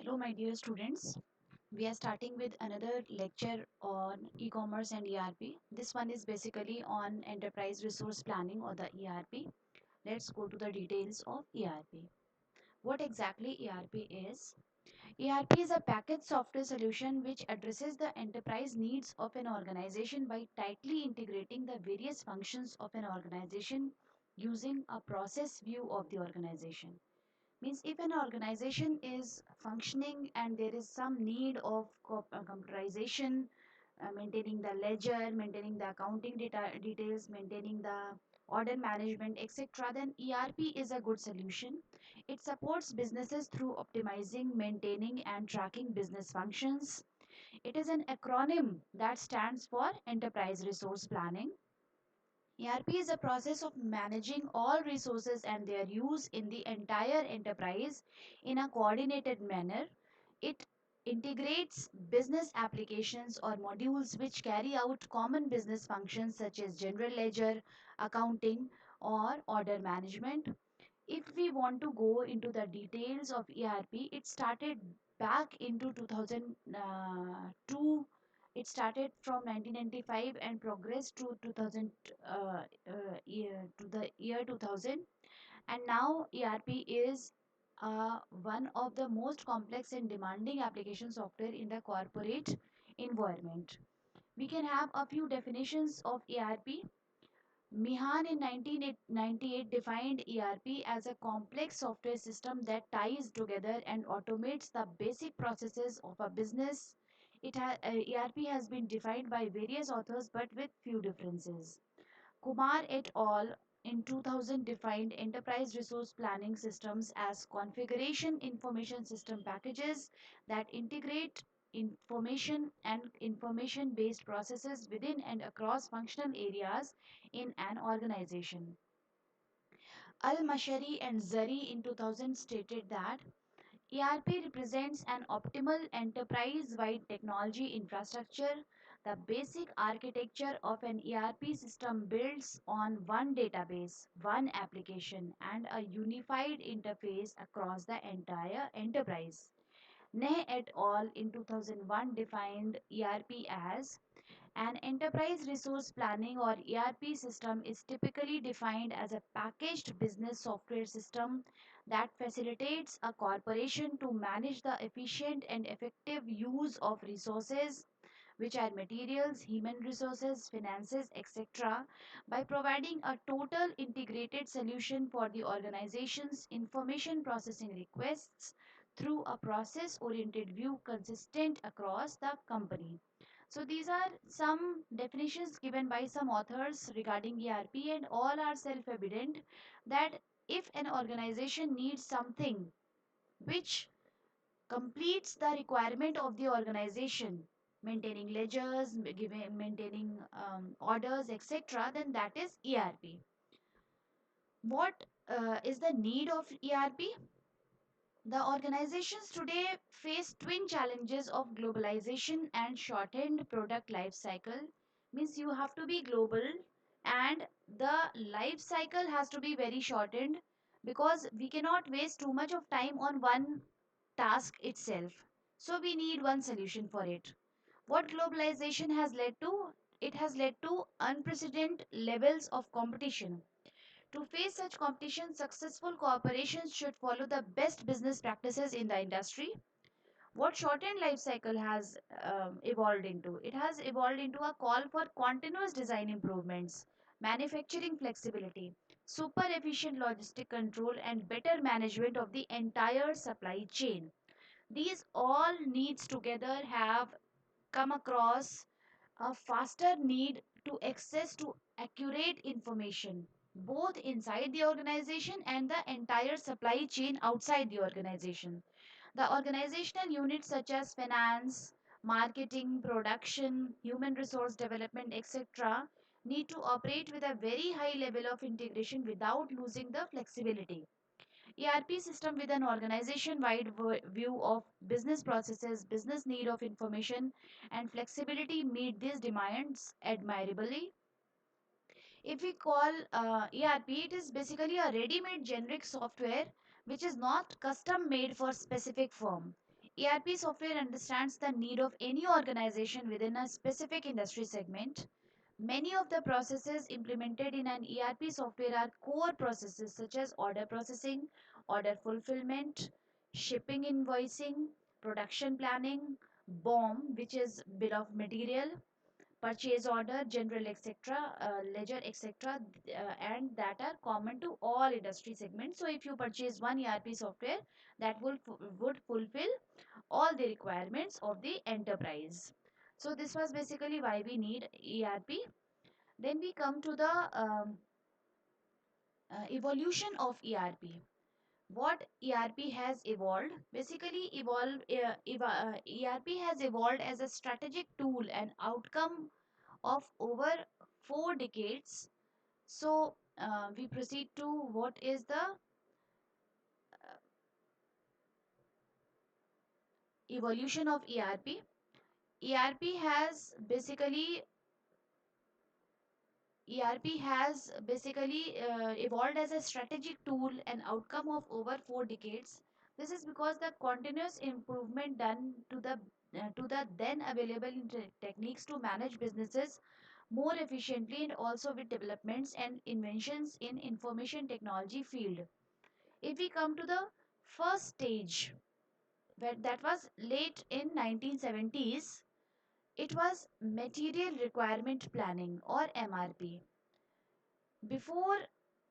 Hello, my dear students. We are starting with another lecture on e-commerce and ERP. This one is basically on enterprise resource planning or the ERP. Let's go to the details of ERP. What exactly ERP is? ERP is a packaged software solution which addresses the enterprise needs of an organization by tightly integrating the various functions of an organization using a process view of the organization. Means if an organization is functioning and there is some need of computerization, maintaining the ledger, maintaining the accounting details, maintaining the order management, etc., then ERP is a good solution. It supports businesses through optimizing, maintaining, and tracking business functions. It is an acronym that stands for Enterprise Resource Planning. ERP is a process of managing all resources and their use in the entire enterprise in a coordinated manner. It integrates business applications or modules which carry out common business functions such as general ledger, accounting, or order management. If we want to go into the details of ERP, it started back into 2002. It started from 1995 and progressed to 2000, to the year 2000. And now ERP is one of the most complex and demanding application software in the corporate environment. We can have a few definitions of ERP. Mihan in 1998 defined ERP as a complex software system that ties together and automates the basic processes of a business. ERP has been defined by various authors but with few differences. Kumar et al. In 2000 defined enterprise resource planning systems as configuration information system packages that integrate information and information based processes within and across functional areas in an organization. Al-Mashari and Zari in 2000 stated that ERP represents an optimal enterprise-wide technology infrastructure. The basic architecture of an ERP system builds on one database, one application, and a unified interface across the entire enterprise. Ney et al. In 2001 defined ERP as an enterprise resource planning or ERP system is typically defined as a packaged business software system that facilitates a corporation to manage the efficient and effective use of resources, which are materials, human resources, finances, etc., by providing a total integrated solution for the organization's information processing requests through a process oriented view consistent across the company. So these are some definitions given by some authors regarding ERP, and all are self-evident that if an organization needs something which completes the requirement of the organization, maintaining ledgers, maintaining orders, etc., then that is ERP. What is the need of ERP? The organizations today face twin challenges of globalization and shortened product life cycle. Means you have to be global and the life cycle has to be very shortened because we cannot waste too much of time on one task itself. So we need one solution for it. What globalization has led to? It has led to unprecedented levels of competition. To face such competition, successful corporations should follow the best business practices in the industry. What shortened life cycle has evolved into? It has evolved into a call for continuous design improvements, manufacturing flexibility, super efficient logistic control, and better management of the entire supply chain. These all needs together have come across a faster need to access to accurate information both inside the organization and the entire supply chain outside the organization. The organizational units such as finance, marketing, production, human resource development, etc., need to operate with a very high level of integration without losing the flexibility. ERP system with an organization-wide view of business processes, business need of information, and flexibility meet these demands admirably. If we call ERP, it is basically a ready-made generic software which is not custom made for specific firm. ERP software understands the need of any organization within a specific industry segment. Many of the processes implemented in an ERP software are core processes such as order processing, order fulfillment, shipping invoicing, production planning, BOM, which is bill of material, purchase order, general, etc., ledger, etc., and that are common to all industry segments. So, if you purchase one ERP software, that would fulfill all the requirements of the enterprise. So, this was basically why we need ERP. Then we come to the evolution of ERP. What ERP has evolved? Basically, ERP has evolved as a strategic tool and outcome of over 4 decades. So, we proceed to what is the evolution of ERP. ERP has basically ERP has basically evolved as a strategic tool and outcome of over 4 decades. This is because the continuous improvement done to the then available techniques to manage businesses more efficiently and also with developments and inventions in information technology field. If we come to the first stage, where that was late in 1970s, it was material requirement planning or MRP. Before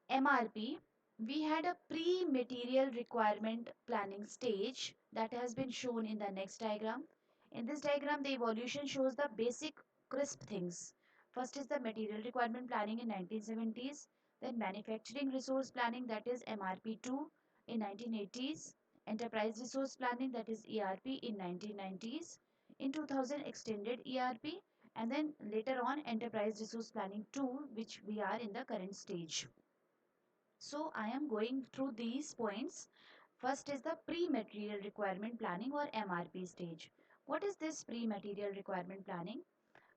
MRP, we had a pre-material requirement planning stage that has been shown in the next diagram. In this diagram, the evolution shows the basic crisp things. First is the material requirement planning in 1970s, then manufacturing resource planning, that is MRP2 in 1980s, enterprise resource planning, that is ERP in 1990s, in 2000 extended ERP, and then later on enterprise resource planning 2, which we are in the current stage. So I am going through these points. First is the pre-material requirement planning or MRP stage. What is this pre-material requirement planning?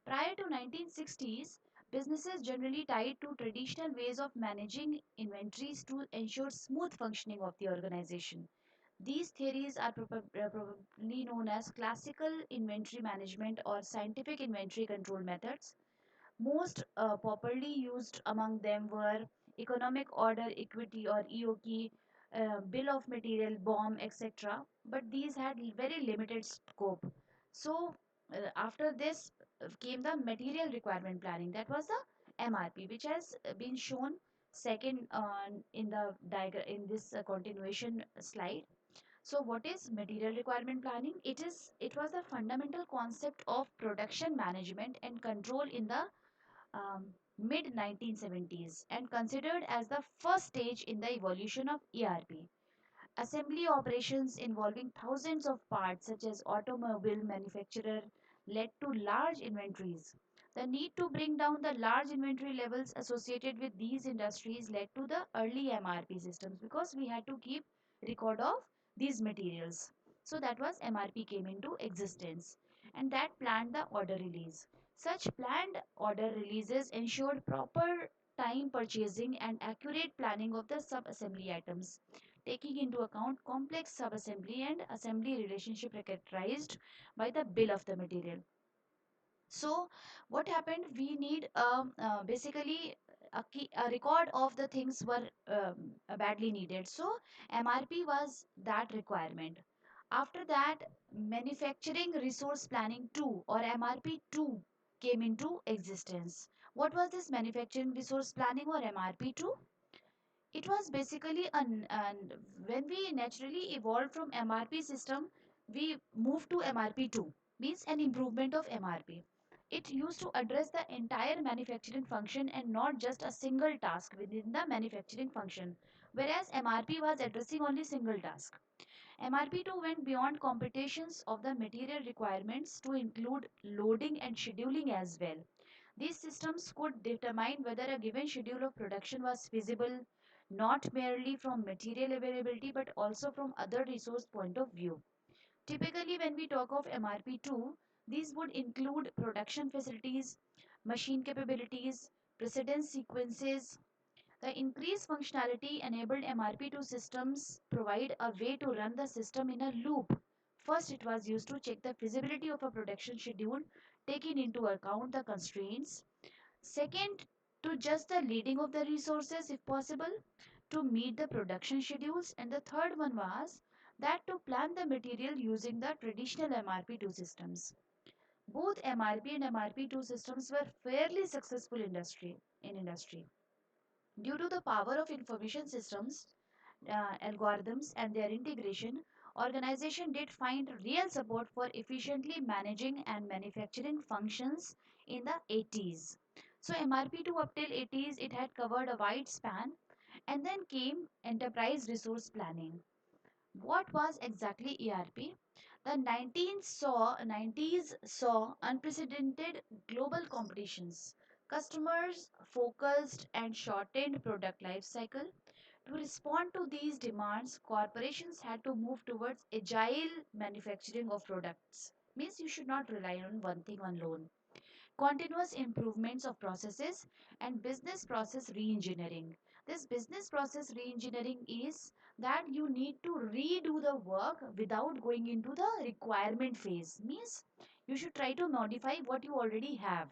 Prior to 1960s, businesses generally tied to traditional ways of managing inventories to ensure smooth functioning of the organization. These theories are probably known as classical inventory management or scientific inventory control methods. Most popularly used among them were economic order, equity or EOQ, bill of material, BOM, etc. But these had very limited scope. So after this came the material requirement planning. That was the MRP, which has been shown second in the diagram in this continuation slide. So what is material requirement planning? It was the fundamental concept of production management and control in the mid 1970s and considered as the first stage in the evolution of ERP. Assembly operations involving thousands of parts, such as automobile manufacturer, led to large inventories. The need to bring down the large inventory levels associated with these industries led to the early MRP systems because we had to keep record of these materials. So that was MRP came into existence and that planned the order release. Such planned order releases ensured proper time purchasing and accurate planning of the sub-assembly items, taking into account complex sub-assembly and assembly relationship characterized by the bill of the material. So what happened? We need basically a record of the things were badly needed. So MRP was that requirement. After that, manufacturing resource planning 2 or MRP 2 came into existence. What was this manufacturing resource planning or MRP 2? It was basically and when we naturally evolved from MRP system, we moved to MRP2, means an improvement of MRP. It used to address the entire manufacturing function and not just a single task within the manufacturing function, whereas MRP was addressing only single task. MRP2 went beyond computations of the material requirements to include loading and scheduling as well. These systems could determine whether a given schedule of production was feasible, not merely from material availability but also from other resource point of view. Typically, when we talk of MRP2, these would include production facilities, machine capabilities, precedence sequences. The increased functionality enabled MRP2 systems provide a way to run the system in a loop First, it was used to check the feasibility of a production schedule, taking into account the constraints. Second, to just the leading of the resources if possible to meet the production schedules. And the third one was that to plan the material using the traditional MRP2 systems. Both MRP and MRP2 systems were fairly successful industry. Due to the power of information systems, algorithms and their integration, organization did find real support for efficiently managing and manufacturing functions in the 80s. So MRP2 up till 80s it had covered a wide span, and then came enterprise resource planning. What was exactly ERP? The 90s saw unprecedented global competitions. Customers focused and shortened product life cycle. To respond to these demands, corporations had to move towards agile manufacturing of products. Means you should not rely on one thing alone. Continuous improvements of processes and business process reengineering. This business process reengineering is that you need to redo the work without going into the requirement phase. Means you should try to modify what you already have.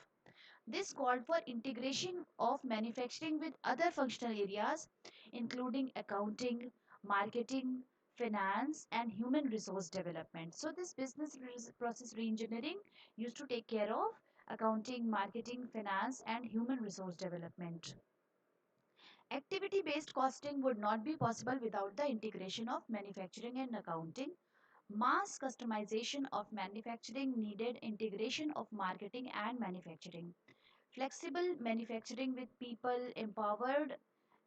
This called for integration of manufacturing with other functional areas, including accounting, marketing, finance, and human resource development. So, this process reengineering used to take care of accounting, marketing, finance, and human resource development. Activity based costing would not be possible without the integration of manufacturing and accounting. Mass customization of manufacturing needed integration of marketing and manufacturing. Flexible manufacturing with people empowered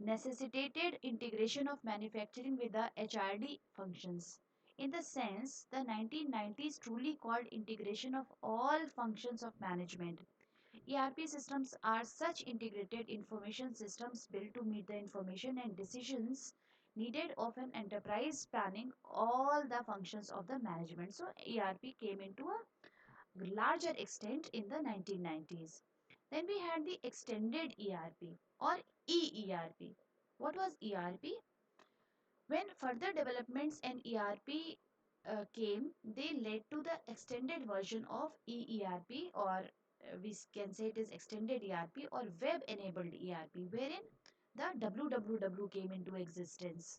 necessitated integration of manufacturing with the HRD functions. In the sense, the 1990s truly called integration of all functions of management. ERP systems are such integrated information systems built to meet the information and decisions needed of an enterprise spanning all the functions of the management. So ERP came into a larger extent in the 1990s. Then we had the extended ERP or EERP. What was ERP? When further developments and ERP came, they led to the extended version of EERP, or we can say it is extended ERP or web enabled ERP, wherein the WWW came into existence.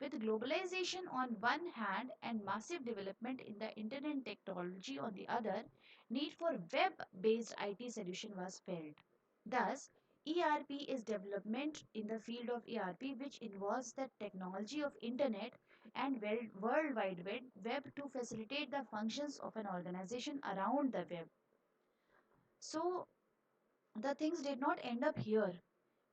With globalization on one hand and massive development in the internet technology on the other, need for web-based IT solution was felt. Thus, ERP is development in the field of ERP which involves the technology of internet and world wide web to facilitate the functions of an organization around the web. So the things did not end up here.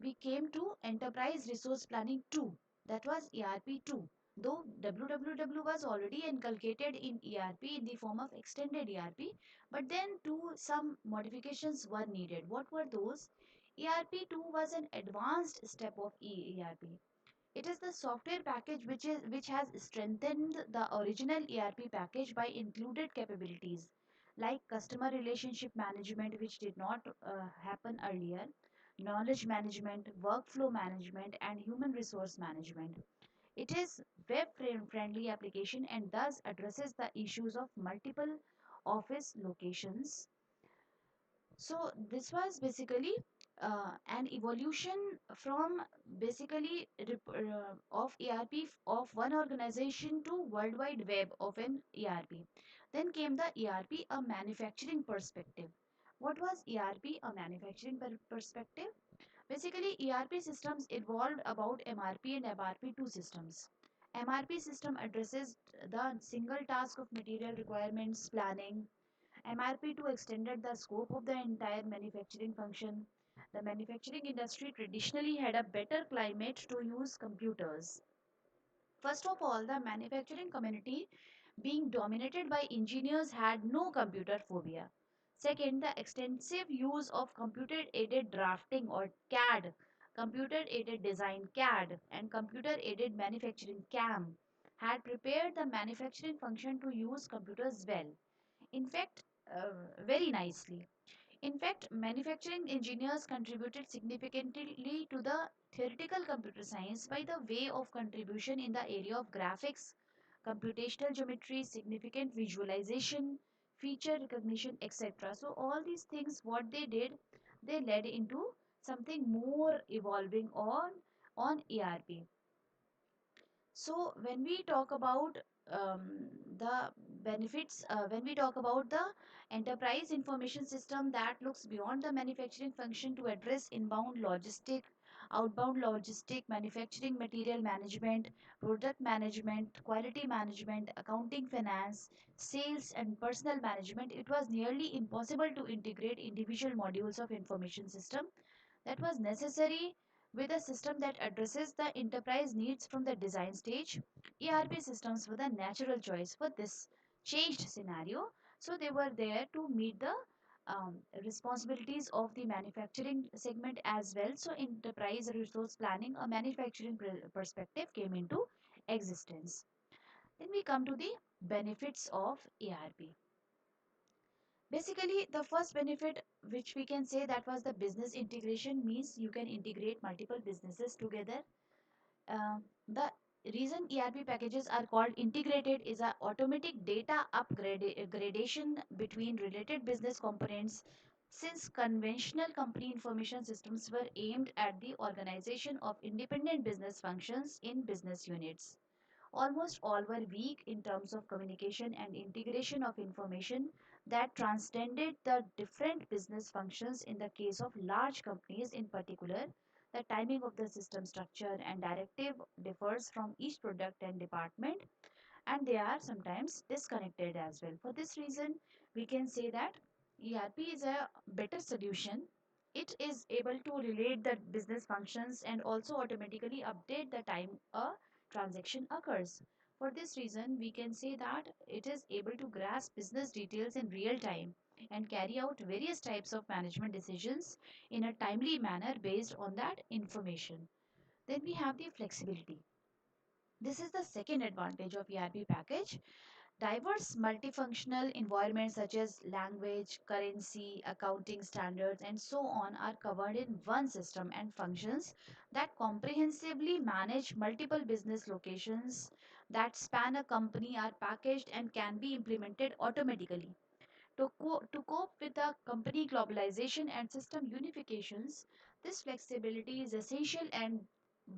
We came to enterprise resource planning 2, that was ERP 2. Though WWW was already inculcated in ERP in the form of extended ERP, but then some modifications were needed. What were those? ERP 2 was an advanced step of ERP. It is the software package which has strengthened the original ERP package by included capabilities like customer relationship management, which did not happen earlier, knowledge management, workflow management, and human resource management. It is web friendly application and thus addresses the issues of multiple office locations. So this was basically an evolution from basically of ERP of one organization to worldwide web of an ERP. Then came the ERP, a manufacturing perspective. What was ERP, a manufacturing perspective? Basically, ERP systems evolved about MRP and MRP2 systems. MRP system addresses the single task of material requirements planning. MRP2 extended the scope of the entire manufacturing function. The manufacturing industry traditionally had a better climate to use computers. First of all, the manufacturing community, being dominated by engineers, had no computer phobia. Second, the extensive use of computer aided drafting or CAD, computer aided design CAD, and computer aided manufacturing CAM had prepared the manufacturing function to use computers well. In fact, very nicely. In fact, manufacturing engineers contributed significantly to the theoretical computer science by the way of contribution in the area of graphics, computational geometry, significant visualization, feature recognition, etc. So all these things, what they did, they led into something more evolving on ERP. So when we talk about the benefits, when we talk about the enterprise information system that looks beyond the manufacturing function to address inbound logistic, outbound logistic, manufacturing material management, product management, quality management, accounting, finance, sales, and personal management, it was nearly impossible to integrate individual modules of information system that was necessary with a system that addresses the enterprise needs from the design stage. ERP systems were the natural choice for this changed scenario. So they were there to meet the responsibilities of the manufacturing segment as well. So enterprise resource planning, a manufacturing perspective came into existence. Then we come to the benefits of ERP. Basically, the first benefit which we can say that was the business integration means you can integrate multiple businesses together. The reason ERP packages are called integrated is a automatic data upgradation between related business components since conventional company information systems were aimed at the organization of independent business functions in business units. Almost all were weak in terms of communication and integration of information that transcended the different business functions. In the case of large companies in particular, the timing of the system structure and directive differs from each product and department, and they are sometimes disconnected as well. For this reason, we can say that ERP is a better solution. It is able to relate the business functions and also automatically update the time a transaction occurs. For this reason, we can say that it is able to grasp business details in real time and carry out various types of management decisions in a timely manner based on that information. Then we have the flexibility. This is the second advantage of ERP package. Diverse multifunctional environments such as language, currency, accounting standards, and so on are covered in one system and functions that comprehensively manage multiple business locations that span a company are packaged and can be implemented automatically. To cope with the company globalization and system unifications, this flexibility is essential, and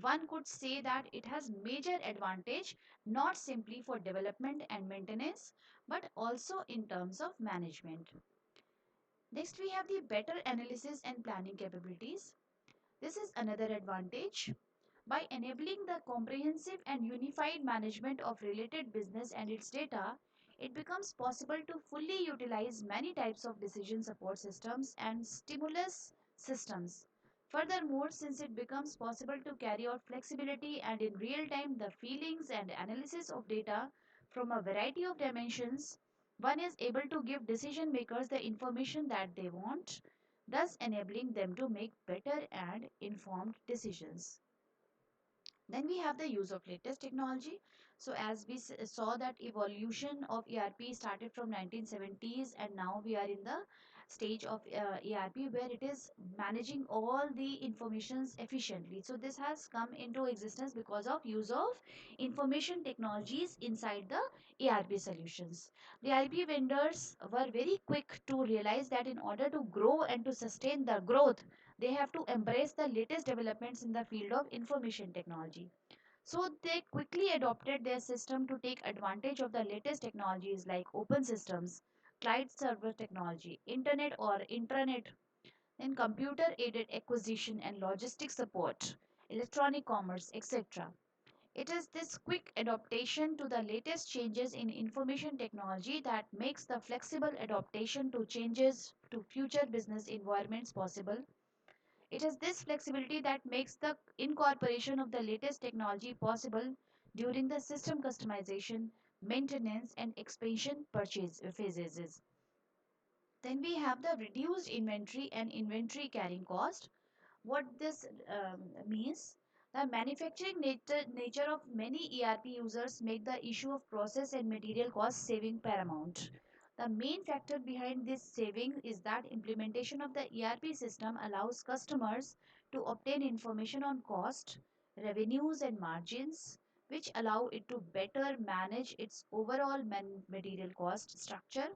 one could say that it has major advantage not simply for development and maintenance but also in terms of management. Next we have the better analysis and planning capabilities. This is another advantage. By enabling the comprehensive and unified management of related business and its data, it becomes possible to fully utilize many types of decision support systems and stimulus systems. Furthermore, since it becomes possible to carry out flexibility and in real time the feelings and analysis of data from a variety of dimensions, one is able to give decision makers the information that they want, thus enabling them to make better and informed decisions. Then we have the use of latest technology. So as we saw that evolution of ERP started from 1970s, and now we are in the stage of ERP where it is managing all the informations efficiently. So this has come into existence because of use of information technologies inside the ERP solutions. The ERP vendors were very quick to realize that in order to grow and to sustain the growth, they have to embrace the latest developments in the field of information technology. So they quickly adopted their system to take advantage of the latest technologies like open systems, client server technology, internet or intranet, then computer aided acquisition and logistic support, electronic commerce, etc. It is this quick adaptation to the latest changes in information technology that makes the flexible adaptation to changes to future business environments possible. It is this flexibility that makes the incorporation of the latest technology possible during the system customization, maintenance, and expansion purchase phases. Then we have the reduced inventory and inventory carrying cost. What this means, the manufacturing nature of many ERP users make the issue of process and material cost saving paramount. The main factor behind this saving is that implementation of the ERP system allows customers to obtain information on cost, revenues and margins, which allow it to better manage its overall material cost structure.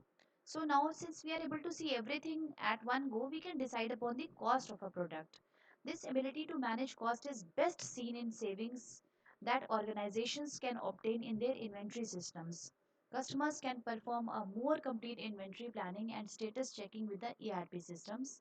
So now since we are able to see everything at one go, we can decide upon the cost of a product. This ability to manage cost is best seen in savings that organizations can obtain in their inventory systems. Customers can perform a more complete inventory planning and status checking with the ERP systems.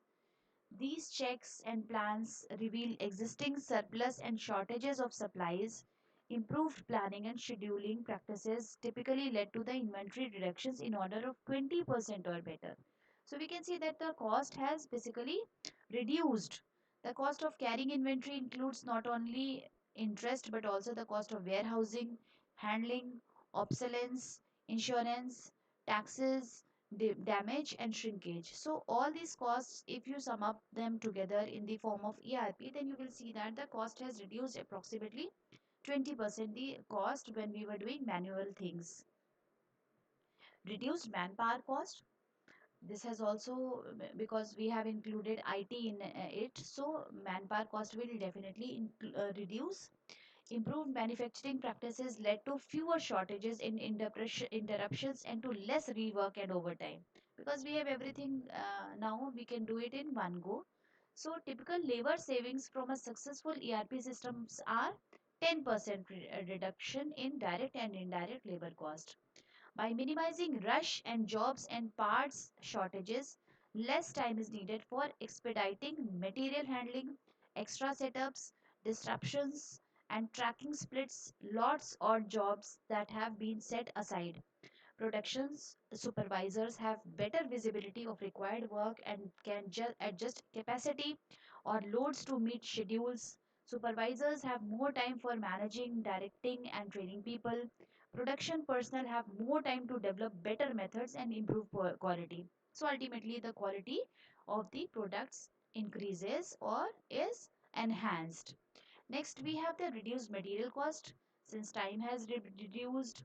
These checks and plans reveal existing surplus and shortages of supplies. Improved planning and scheduling practices typically led to the inventory reductions in order of 20% or better. So we can see that the cost has basically reduced. The cost of carrying inventory includes not only interest but also the cost of warehousing, handling, obsolescence, insurance, taxes, damage and shrinkage. So all these costs, if you sum up them together in the form of ERP, then you will see that the cost has reduced approximately 20% the cost when we were doing manual things. Reduced manpower cost. This has also, because we have included IT in it, so manpower cost will definitely reduce. Improved manufacturing practices led to fewer shortages in interruptions and to less rework and overtime. Because we have everything now, we can do it in one go. So typical labor savings from a successful ERP systems are 10% reduction in direct and indirect labor cost. By minimizing rush and jobs and parts shortages, less time is needed for expediting material handling, extra setups, disruptions, and tracking splits, lots or jobs that have been set aside. Productions supervisors have better visibility of required work and can adjust capacity or loads to meet schedules. Supervisors have more time for managing, directing, and training people. Production personnel have more time to develop better methods and improve quality. So ultimately, the quality of the products increases or is enhanced. Next, we have the reduced material cost. Since time has reduced,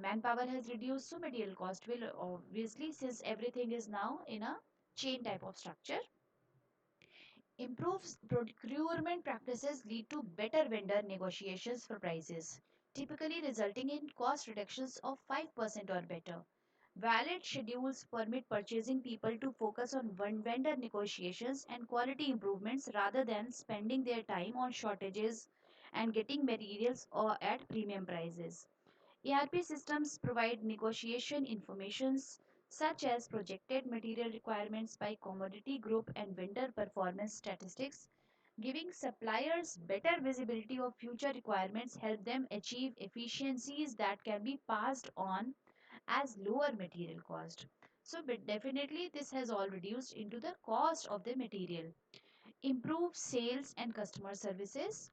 manpower has reduced, so material cost will obviously, since everything is now in a chain type of structure. Improved procurement practices lead to better vendor negotiations for prices, typically resulting in cost reductions of 5% or better. Valid schedules permit purchasing people to focus on vendor negotiations and quality improvements rather than spending their time on shortages and getting materials or at premium prices. ERP systems provide negotiation informations such as projected material requirements by commodity group and vendor performance statistics. Giving suppliers better visibility of future requirements help them achieve efficiencies that can be passed on as lower material cost. So but definitely this has all reduced into the cost of the material. Improve sales and customer services.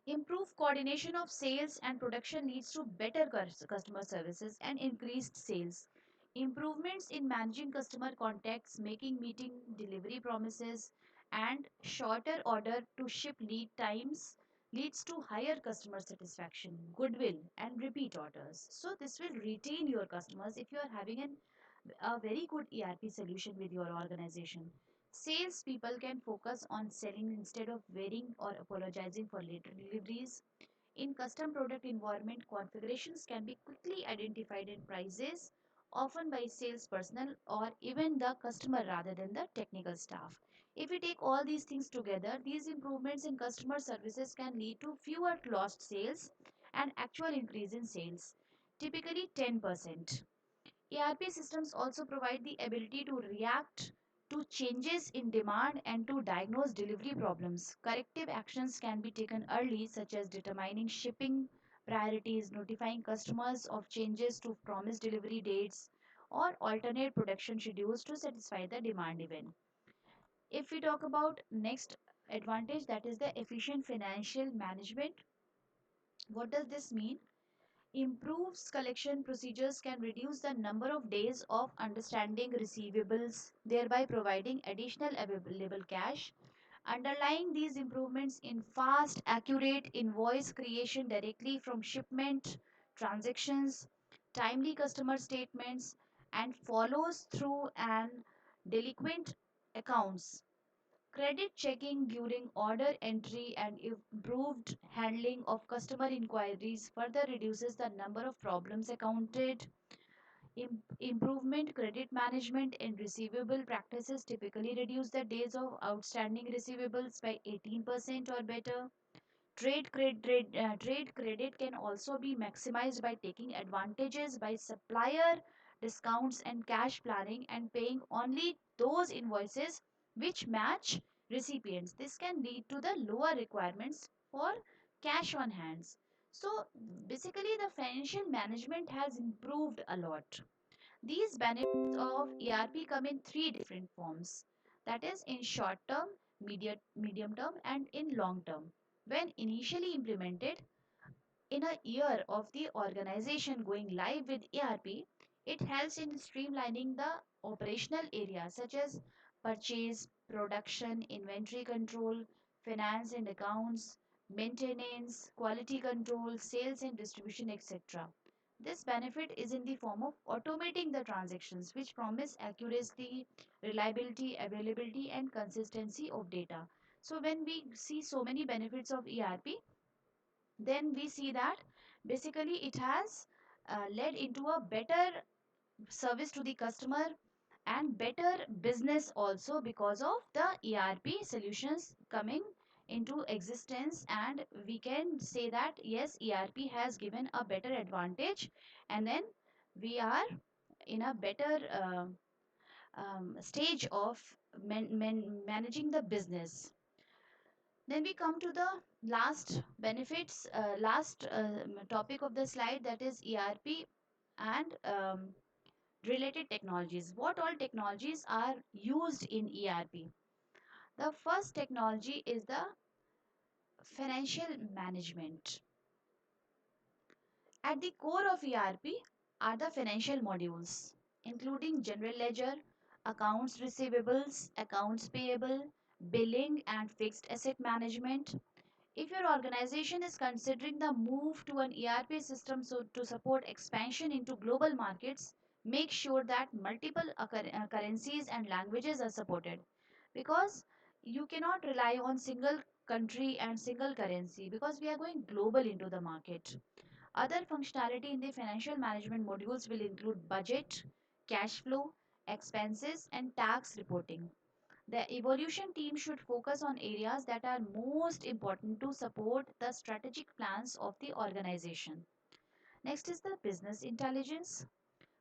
Improved coordination of sales and production leads to better customer services and increased sales. Improvements in managing customer contacts, making meeting delivery promises, and shorter order to ship lead times leads to higher customer satisfaction, goodwill, and repeat orders. So, this will retain your customers if you are having a very good ERP solution with your organization. Sales people can focus on selling instead of waiting or apologizing for later deliveries. In custom product environment, configurations can be quickly identified in prices, often by sales personnel or even the customer rather than the technical staff. If we take all these things together, these improvements in customer services can lead to fewer lost sales and actual increase in sales, typically 10%. ERP systems also provide the ability to react to changes in demand and to diagnose delivery problems. Corrective actions can be taken early, such as determining shipping priorities, notifying customers of changes to promised delivery dates, or alternate production schedules to satisfy the demand event. If we talk about next advantage, that is the efficient financial management. What does this mean? Improves collection procedures can reduce the number of days of understanding receivables, thereby providing additional available cash. Underlying these improvements in fast, accurate invoice creation directly from shipment, transactions, timely customer statements, and follows through and delinquent accounts Credit checking during order entry and improved handling of customer inquiries further reduces the number of problems accounted. Improvement credit management and receivable practices typically reduce the days of outstanding receivables by 18% or better. Trade credit can also be maximized by taking advantages by supplier discounts and cash planning and paying only those invoices which match recipients. This can lead to the lower requirements for cash on hands. So basically the financial management has improved a lot. These benefits of ERP come in three different forms, that is, in short term, medium term, and in long term. When initially implemented, in a year of the organization going live with ERP, it helps in streamlining the operational areas such as purchase, production, inventory control, finance and accounts, maintenance, quality control, sales and distribution, etc. This benefit is in the form of automating the transactions, which promise accuracy, reliability, availability, and consistency of data. So, when we see so many benefits of ERP, then we see that basically it has led into a better service to the customer and better business also because of the ERP solutions coming into existence, and we can say that yes, ERP has given a better advantage, and then we are in a better stage of managing the business. Then we come to the last topic of the slide, that is ERP and related technologies. What all technologies are used in ERP? The first technology is the financial management. At the core of ERP are the financial modules, including general ledger, accounts receivables, accounts payable, billing, and fixed asset management. If your organization is considering the move to an ERP system to support expansion into global markets, make sure that multiple currencies and languages are supported, because you cannot rely on single country and single currency because we are going global into the market. Other functionality in the financial management modules will include budget, cash flow, expenses, and tax reporting. The evolution team should focus on areas that are most important to support the strategic plans of the organization. Next is the business intelligence.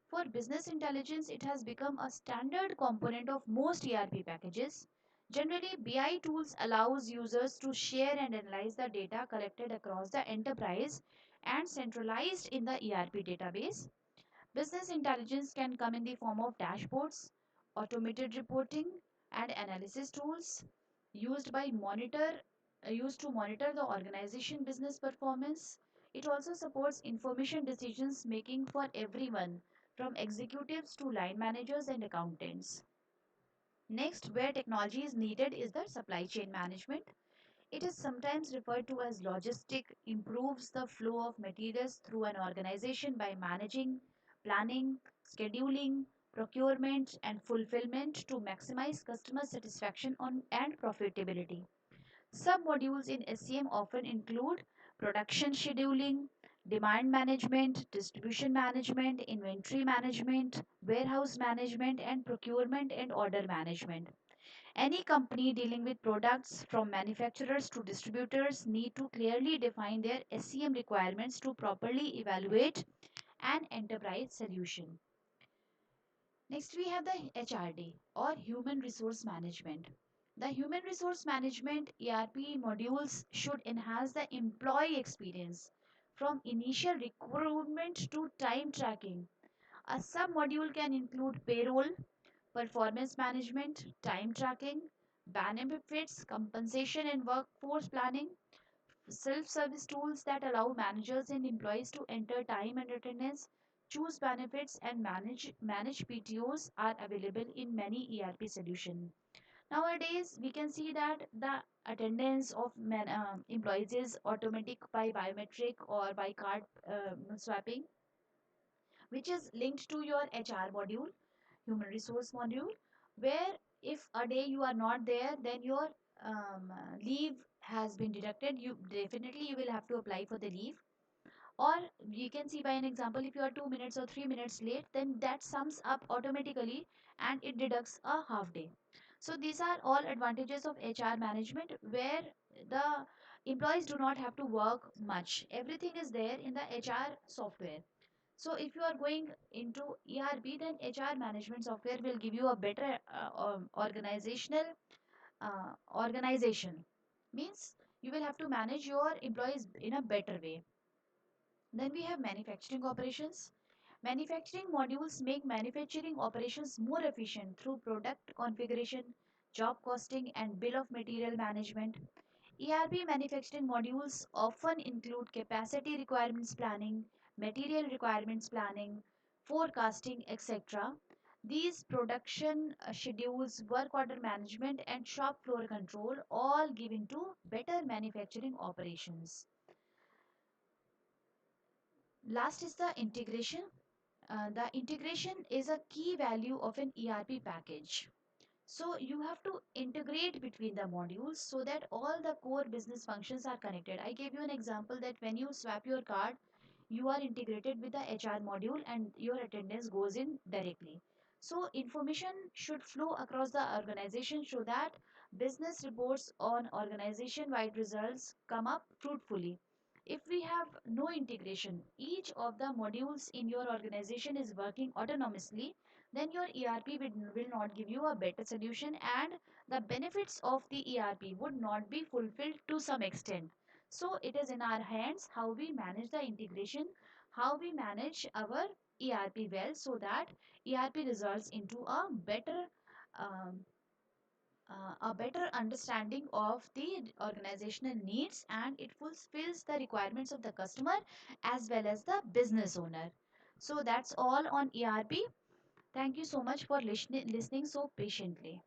For business intelligence, it has become a standard component of most ERP packages. Generally, BI tools allows users to share and analyze the data collected across the enterprise and centralized in the ERP database. Business intelligence can come in the form of dashboards, automated reporting, and analysis tools used to monitor the organization business performance. It also supports information decisions making for everyone from executives to line managers and accountants. Next, where technology is needed is the supply chain management. It is sometimes referred to as logistic, improves the flow of materials through an organization by managing, planning, scheduling, procurement, and fulfillment to maximize customer satisfaction and profitability. Sub-modules in SCM often include production scheduling, demand management, distribution management, inventory management, warehouse management, and procurement and order management. Any company dealing with products from manufacturers to distributors need to clearly define their SCM requirements to properly evaluate an enterprise solution. Next, we have the HRD or Human Resource Management. The Human Resource Management ERP modules should enhance the employee experience from initial recruitment to time tracking. A sub module can include payroll, performance management, time tracking, benefits, compensation, and workforce planning. Self-service tools that allow managers and employees to enter time and attendance, choose benefits, and manage PTOs are available in many ERP solutions. Nowadays, we can see that the attendance of employees is automatic by biometric or by card swapping, which is linked to your HR module, human resource module, where If a day you are not there, then your leave has been deducted. You definitely you will have to apply for the leave. Or you can see by an example, if you are 2 minutes or 3 minutes late, then that sums up automatically and it deducts a half day. So these are all advantages of HR management, where the employees do not have to work much. Everything is there in the HR software. So if you are going into ERP, then HR management software will give you a better organization. Means you will have to manage your employees in a better way. Then we have manufacturing operations. Manufacturing modules make manufacturing operations more efficient through product configuration, job costing, and bill of material management. ERP manufacturing modules often include capacity requirements planning, material requirements planning, forecasting, etc. These production schedules, work order management, and shop floor control all give into better manufacturing operations. Last is the integration. The integration is a key value of an ERP package. So you have to integrate between the modules so that all the core business functions are connected. I gave you an example that when you swap your card, you are integrated with the HR module and your attendance goes in directly. So information should flow across the organization so that business reports on organization wide results come up fruitfully. If we have no integration, each of the modules in your organization is working autonomously, then your ERP will not give you a better solution and the benefits of the ERP would not be fulfilled to some extent. So it is in our hands how we manage the integration, how we manage our ERP well so that ERP results into um, a better understanding of the organizational needs and it fulfills the requirements of the customer as well as the business owner. So that's all on ERP. Thank you so much for listening so patiently.